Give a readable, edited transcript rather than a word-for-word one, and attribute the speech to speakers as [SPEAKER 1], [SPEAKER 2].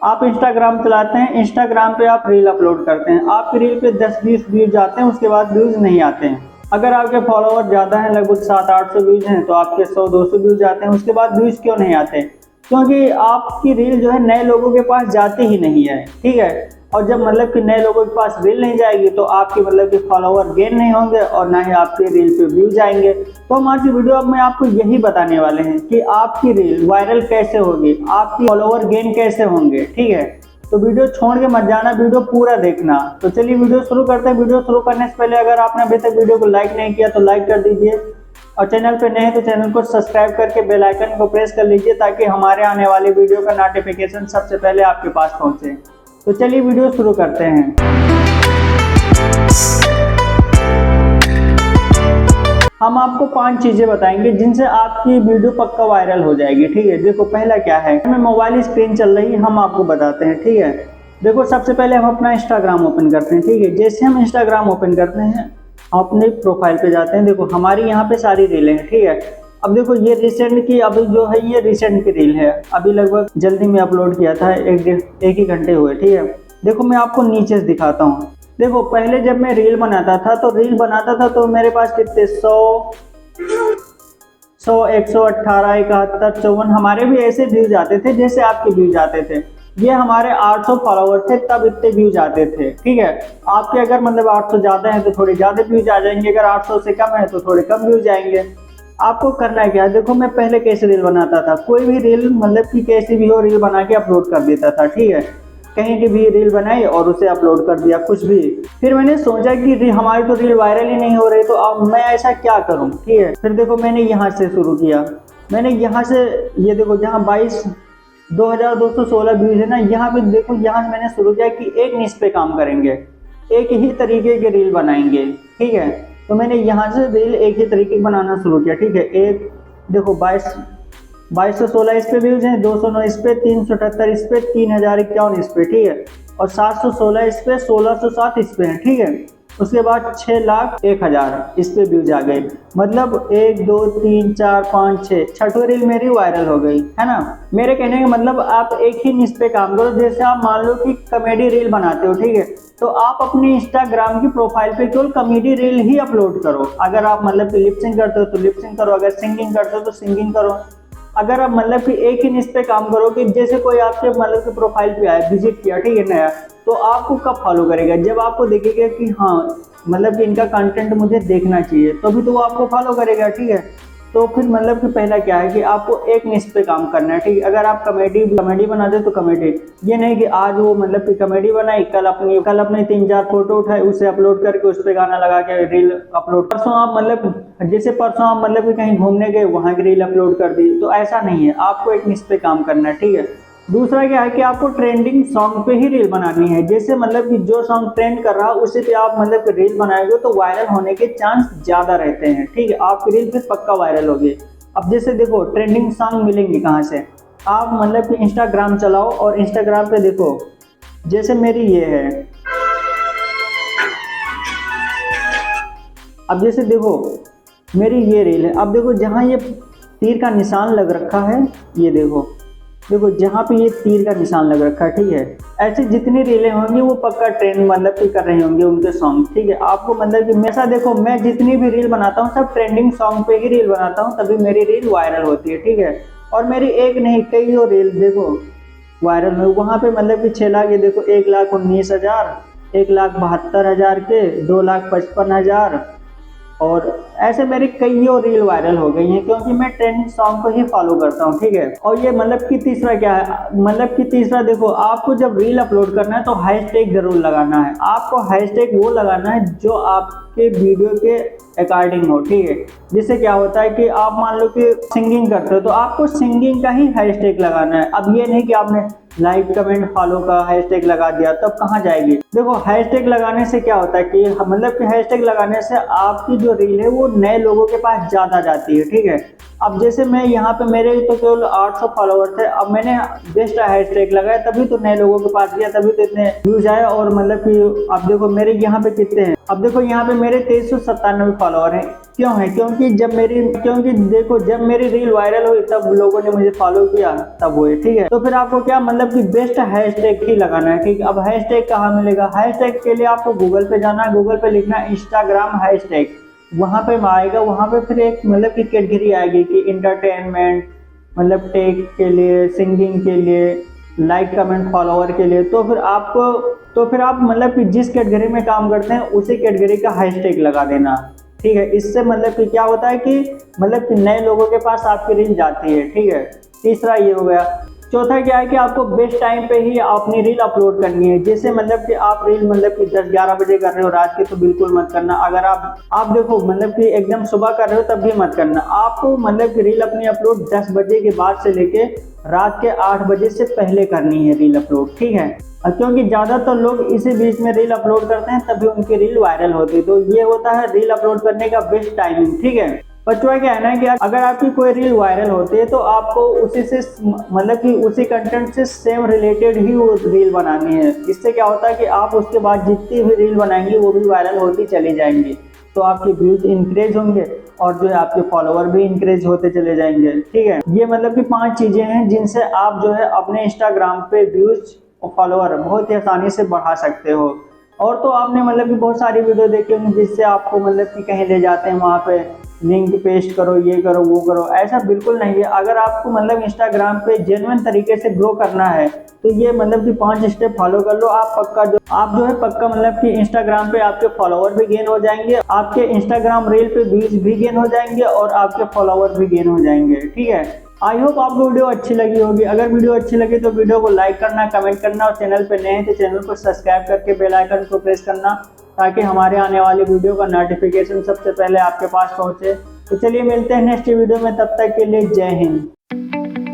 [SPEAKER 1] आप इंस्टाग्राम चलाते हैं, इंस्टाग्राम पे आप रील अपलोड करते हैं, आपकी रील पे 10-20 व्यूज आते हैं, उसके बाद व्यूज नहीं आते हैं। अगर आपके फॉलोवर ज़्यादा हैं, लगभग 700-800 व्यूज हैं, तो आपके 100-200 व्यूज आते हैं, उसके बाद व्यूज क्यों नहीं आते? क्योंकि आपकी रील जो है नए लोगों के पास जाती ही नहीं है, ठीक है। और जब मतलब कि नए लोगों के पास रील नहीं जाएगी तो आपके मतलब कि फॉलोवर गेन नहीं होंगे और ना ही आपके रील पे व्यूज आएंगे। तो हम आज की वीडियो अब मैं आपको यही बताने वाले हैं कि आपकी रील वायरल कैसे होगी, आपकी फॉलोवर गेन कैसे होंगे, ठीक है। तो वीडियो छोड़ के मत जाना, वीडियो पूरा देखना। तो चलिए वीडियो शुरू करते हैं। वीडियो शुरू करने से पहले अगर आपने अभी तक वीडियो को लाइक नहीं किया तो लाइक कर दीजिए, और चैनल पे नए हैं तो चैनल को सब्सक्राइब करके बेल आइकन को प्रेस कर लीजिए ताकि हमारे आने वाली वीडियो का नोटिफिकेशन सबसे पहले आपके पास पहुंचे। तो चलिए वीडियो शुरू करते हैं। हम आपको 5 चीजें बताएंगे जिनसे आपकी वीडियो पक्का वायरल हो जाएगी, ठीक है। देखो पहला क्या है, हमें मोबाइल स्क्रीन चल रही है, हम आपको बताते हैं, ठीक है। देखो सबसे पहले हम अपना इंस्टाग्राम ओपन करते हैं, ठीक है। जैसे हम इंस्टाग्राम ओपन करते हैं, हम अपने प्रोफाइल पे जाते हैं। देखो हमारी यहाँ पे सारी रीलें हैं, ठीक है। अब देखो ये रिसेंट की, अभी जो है ये रिसेंट की रील है, अभी लगभग जल्दी में अपलोड किया था, एक ही घंटे हुए, ठीक है। देखो मैं आपको नीचे से दिखाता हूँ। देखो पहले जब मैं रील बनाता था तो मेरे पास कितने 100, 118, 71, 54 हमारे भी ऐसे व्यूज आते थे जैसे आपके व्यूज आते थे। ये हमारे 800 फॉलोवर थे तब इतने व्यूज आते थे, ठीक है। आपके अगर मतलब 800 ज्यादा है तो थोड़े ज्यादा व्यूज आ जाएंगे, अगर 800 से कम है तो थोड़े कम व्यूज आएंगे। आपको करना है क्या, देखो मैं पहले कैसे रील बनाता था, कोई भी रील मतलब कि कैसी भी हो रील बना के अपलोड कर देता था, ठीक है। कहीं की भी रील बनाई और उसे अपलोड कर दिया, कुछ भी। फिर मैंने सोचा कि हमारी तो रील वायरल ही नहीं हो रही, तो अब मैं ऐसा क्या करूं, ठीक है। फिर देखो मैंने यहाँ से शुरू किया, मैंने यहाँ से, ये देखो जहाँ 22,216 व्यूज है ना, यहाँ पे देखो, यहाँ से मैंने शुरू किया कि एक निश पे काम करेंगे, एक ही तरीके की रील बनाएंगे, ठीक है। तो मैंने यहाँ से रील एक ही तरीके की बनाना शुरू किया, ठीक है। एक देखो 2216 इस पे व्यूज हैं, 209 इस पे, 378 इस पे, 3051 इस पे, ठीक है। और 716 इस पे, 1607 इस पे है, ठीक है। उसके बाद 6,01,000 इस पे व्यूज आ गए। मतलब 1 2 3 4 5 6 छठवीं रील मेरी वायरल हो गई, है ना। मेरे कहने का मतलब आप एक ही निश पे काम करो। जैसे आप मान लो कि कॉमेडी रील बनाते हो, ठीक है, तो आप अपनी इंस्टाग्राम की प्रोफाइल पे केवल कॉमेडी रील ही अपलोड करो। अगर आप मतलब लिपसिंग करते हो तो लिपसिंग करो, अगर सिंगिंग करते हो तो सिंगिंग करो। अगर आप मतलब कि एक ही निश पे काम करो कि जैसे कोई आपके मतलब कि प्रोफाइल पे आया, विजिट किया, ठीक है, नया, तो आपको कब फॉलो करेगा, जब आपको देखेगा कि हाँ मतलब कि इनका कंटेंट मुझे देखना चाहिए, तभी तो वो आपको फॉलो करेगा, ठीक है। तो फिर मतलब कि पहला क्या है कि आपको एक निश पे काम करना है, ठीक है। अगर आप कॉमेडी बनाते हो तो कॉमेडी, ये नहीं कि आज वो मतलब कि कॉमेडी बनाई, कल अपनी 3-4 फोटो उठाए, उसे अपलोड करके उस पर गाना लगा के रील अपलोड। परसों आप मतलब जैसे परसों आप मतलब कि कहीं घूमने गए, वहां की रील अपलोड कर दी, तो ऐसा नहीं है, आपको एक निश पे काम करना है, ठीक है। दूसरा क्या है कि आपको ट्रेंडिंग सॉन्ग पे ही रील बनानी है। जैसे मतलब कि जो सॉन्ग ट्रेंड कर रहा है उसी पे आप मतलब कि रील बनाएंगे तो वायरल होने के चांस ज्यादा रहते हैं, ठीक है। आपकी रील फिर पक्का वायरल होगी। अब जैसे देखो ट्रेंडिंग सॉन्ग मिलेंगे कहाँ से, आप मतलब कि इंस्टाग्राम चलाओ और इंस्टाग्राम पे देखो, जैसे मेरी ये है, अब जैसे देखो मेरी ये रील है, अब देखो जहाँ ये तीर का निशान लग रखा है, ये देखो जहाँ पे ये तीर का निशान लग रखा है, ठीक है। ऐसे जितनी रीलें होंगी वो पक्का ट्रेंड मतलब कि कर रही होंगी उनके सॉन्ग, ठीक है। आपको मतलब कि ऐसा देखो, मैं जितनी भी रील बनाता हूँ सब ट्रेंडिंग सॉन्ग पे ही रील बनाता हूँ, तभी मेरी रील वायरल होती है, ठीक है। और मेरी एक नहीं कई और रील देखो वायरल हुई, वहाँ पे मतलब कि 6 लाख, ये देखो 1,19,000, 1,72,000 के, 2,55,000, और ऐसे मेरी कई और रील वायरल हो गई हैं क्योंकि मैं ट्रेंडिंग सॉन्ग को ही फॉलो करता हूँ, ठीक है। और ये मतलब कि तीसरा क्या है, मतलब कि तीसरा देखो, आपको जब रील अपलोड करना है तो हैशटैग जरूर लगाना है। आपको हैशटैग वो लगाना है जो आपके वीडियो के अकॉर्डिंग हो, ठीक है। जिससे क्या होता है कि आप मान लो कि सिंगिंग करते हो तो आपको सिंगिंग का ही हैशटैग लगाना है। अब ये नहीं कि आपने लाइक कमेंट फॉलो का हैशटैग लगा दिया, तब कहाँ जाएगी। देखो हैशटैग लगाने से क्या होता है कि मतलब कि हैशटैग लगाने से आपकी जो रील है वो नए लोगों के पास ज्यादा जाती है, ठीक है। अब जैसे मैं यहाँ पे मेरे तो केवल 800 फॉलोवर थे, अब मैंने बेस्ट हैशटैग लगाया तभी तो नए लोगों के पास गया, तभी तो इतने व्यूज आए। और मतलब कि अब देखो मेरे यहाँ पे कितने हैं अब देखो यहाँ पे मेरे 2397 फॉलोअर हैं। क्यों है? क्योंकि देखो जब मेरी रील वायरल हुई तब लोगों ने मुझे फॉलो किया, तब हुए। ठीक है, तो फिर आपको क्या मतलब कि बेस्ट हैशटैग ही लगाना है। ठीक है, अब हैशटैग कहाँ मिलेगा? हैशटैग के लिए आपको गूगल पे जाना है, गूगल पे लिखना है इंस्टाग्राम हैशटैग, वहां पे आएगा। वहां पे फिर एक मतलब की कैटेगरी आएगी कि इंटरटेनमेंट, मतलब टेक के लिए, सिंगिंग के लिए, लाइक कमेंट फॉलोअर के लिए। तो फिर आप मतलब कि जिस कैटेगरी में काम करते हैं उसी कैटेगरी का हैशटैग लगा देना। ठीक है, इससे मतलब कि क्या होता है कि मतलब कि नए लोगों के पास आपकी रील जाती है। ठीक है, तीसरा ये हो गया। चौथा क्या है कि आपको बेस्ट टाइम पे ही अपनी रील अपलोड करनी है। जैसे मतलब कि आप रील मतलब कि 10-11 बजे कर रहे हो रात के, तो बिल्कुल मत करना। अगर आप देखो मतलब कि एकदम सुबह कर रहे हो तब भी मत करना। आपको मतलब कि रील अपनी अपलोड 10 बजे के बाद से लेके रात के 8 बजे से पहले करनी है रील अपलोड। ठीक है, क्योंकि ज़्यादातर लोग इसी बीच में रील अपलोड करते हैं, तभी उनकी रील वायरल होती है। तो ये होता है रील अपलोड करने का बेस्ट टाइमिंग। ठीक है, बच्चों क्या है ना कि अगर आपकी कोई रील वायरल होती है तो आपको उसी से मतलब कि उसी कंटेंट से सेम रिलेटेड ही वो रील बनानी है। इससे क्या होता है कि आप उसके बाद जितनी भी रील बनाएंगे वो भी वायरल होती चली जाएंगी, तो आपके व्यूज इंक्रीज होंगे और जो है आपके फॉलोअर भी इंक्रीज होते चले जाएंगे। ठीक है, ये मतलब कि 5 चीजें हैं जिनसे आप जो है अपने इंस्टाग्राम पे व्यूज और फॉलोअर बहुत ही आसानी से बढ़ा सकते हो। और तो आपने मतलब कि बहुत सारी वीडियो देखी होंगी जिससे आपको मतलब कि कहीं ले जाते हैं, वहाँ पे लिंक पेस्ट करो, ये करो, वो करो। ऐसा बिल्कुल नहीं है। अगर आपको मतलब इंस्टाग्राम पे जेन्युइन तरीके से ग्रो करना है तो ये मतलब कि 5 स्टेप फॉलो कर लो। आप जो है पक्का मतलब कि इंस्टाग्राम पे आपके फॉलोअर भी गेन हो जाएंगे, आपके इंस्टाग्राम रील पे व्यूज भी गेन हो जाएंगे और आपके फॉलोअर भी गेन हो जाएंगे। ठीक है, आई होप आपको वीडियो अच्छी लगी होगी। अगर वीडियो अच्छी लगी तो वीडियो को लाइक करना, कमेंट करना और चैनल पे नए हैं तो चैनल को सब्सक्राइब करके बेल आइकन को प्रेस करना, ताकि हमारे आने वाली वीडियो का नोटिफिकेशन सबसे पहले आपके पास पहुंचे। तो चलिए मिलते हैं नेक्स्ट वीडियो में, तब तक के लिए जय हिंद।